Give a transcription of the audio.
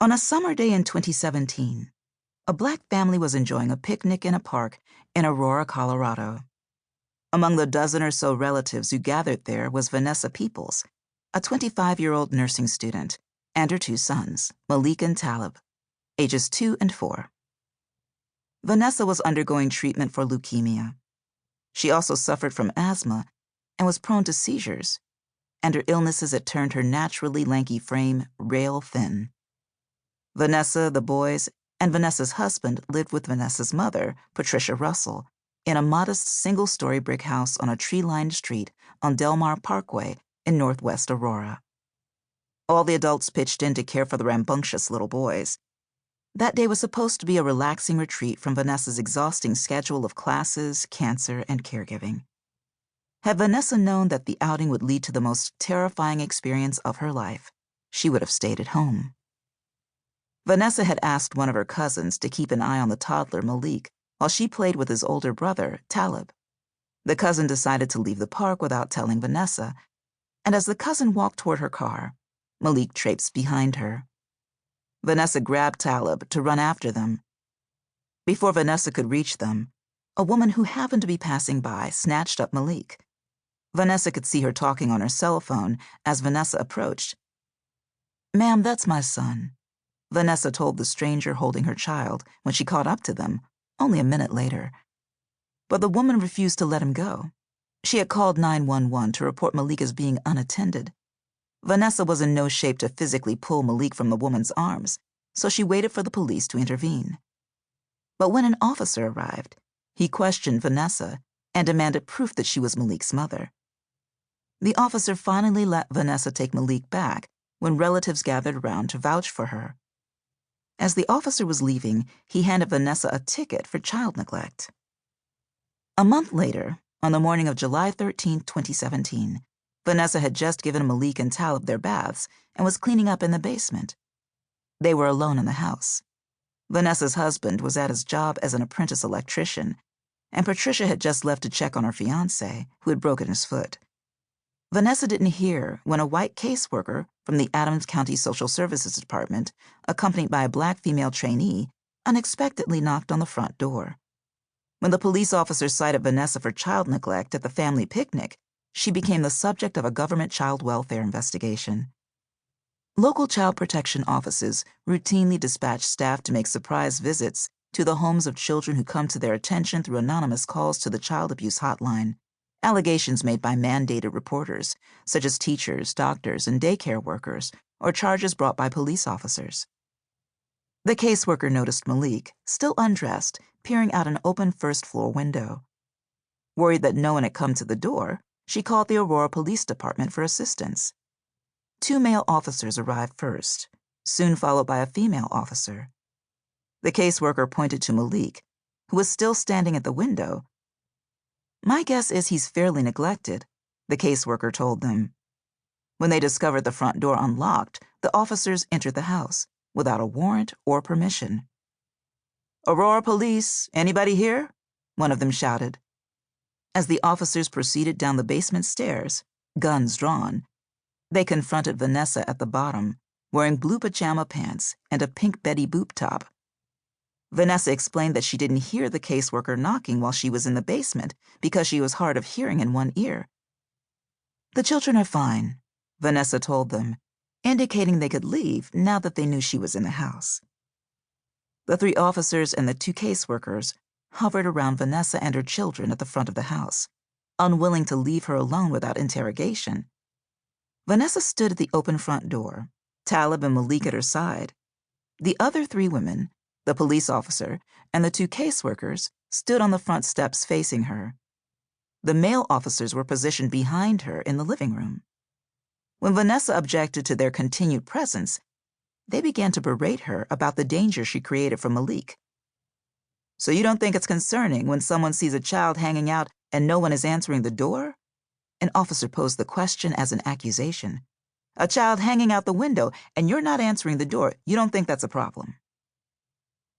On a summer day in 2017, a Black family was enjoying a picnic in a park in Aurora, Colorado. Among the dozen or so relatives who gathered there was Vanessa Peoples, a 25-year-old nursing student, and her two sons, Malik and Talib, ages 2 and 4. Vanessa was undergoing treatment for leukemia. She also suffered from asthma and was prone to seizures, and her illnesses had turned her naturally lanky frame rail thin. Vanessa, the boys, and Vanessa's husband lived with Vanessa's mother, Patricia Russell, in a modest single-story brick house on a tree-lined street on Del Mar Parkway in northwest Aurora. All the adults pitched in to care for the rambunctious little boys. That day was supposed to be a relaxing retreat from Vanessa's exhausting schedule of classes, cancer, and caregiving. Had Vanessa known that the outing would lead to the most terrifying experience of her life, she would have stayed at home. Vanessa had asked one of her cousins to keep an eye on the toddler, Malik, while she played with his older brother, Talib. The cousin decided to leave the park without telling Vanessa, and as the cousin walked toward her car, Malik traipsed behind her. Vanessa grabbed Talib to run after them. Before Vanessa could reach them, a woman who happened to be passing by snatched up Malik. Vanessa could see her talking on her cell phone as Vanessa approached. "Ma'am, that's my son," Vanessa told the stranger holding her child when she caught up to them, only a minute later. But the woman refused to let him go. She had called 911 to report Malik as being unattended. Vanessa was in no shape to physically pull Malik from the woman's arms, so she waited for the police to intervene. But when an officer arrived, he questioned Vanessa and demanded proof that she was Malik's mother. The officer finally let Vanessa take Malik back when relatives gathered around to vouch for her. As the officer was leaving, he handed Vanessa a ticket for child neglect. A month later, on the morning of July 13, 2017, Vanessa had just given Malik and Talib their baths and was cleaning up in the basement. They were alone in the house. Vanessa's husband was at his job as an apprentice electrician, and Patricia had just left to check on her fiancé, who had broken his foot. Vanessa didn't hear when a white caseworker from the Adams County Social Services Department, accompanied by a Black female trainee, unexpectedly knocked on the front door. When the police officer cited Vanessa for child neglect at the family picnic, she became the subject of a government child welfare investigation. Local child protection offices routinely dispatch staff to make surprise visits to the homes of children who come to their attention through anonymous calls to the child abuse hotline, allegations made by mandated reporters, such as teachers, doctors, and daycare workers, or charges brought by police officers. The caseworker noticed Malik, still undressed, peering out an open first-floor window. Worried that no one had come to the door, she called the Aurora Police Department for assistance. 2 male officers arrived first, soon followed by a female officer. The caseworker pointed to Malik, who was still standing at the window. "My guess is he's fairly neglected," the caseworker told them. When they discovered the front door unlocked, the officers entered the house without a warrant or permission. "Aurora Police, anybody here?" one of them shouted. As the officers proceeded down the basement stairs, guns drawn, they confronted Vanessa at the bottom, wearing blue pajama pants and a pink Betty Boop top. Vanessa explained that she didn't hear the caseworker knocking while she was in the basement because she was hard of hearing in one ear. "The children are fine," Vanessa told them, indicating they could leave now that they knew she was in the house. The 3 officers and the 2 caseworkers hovered around Vanessa and her children at the front of the house, unwilling to leave her alone without interrogation. Vanessa stood at the open front door, Talib and Malik at her side. The other 3 women, the police officer, and the 2 caseworkers, stood on the front steps facing her. The male officers were positioned behind her in the living room. When Vanessa objected to their continued presence, they began to berate her about the danger she created for Malik. "So you don't think it's concerning when someone sees a child hanging out and no one is answering the door?" An officer posed the question as an accusation. "A child hanging out the window and you're not answering the door, you don't think that's a problem?"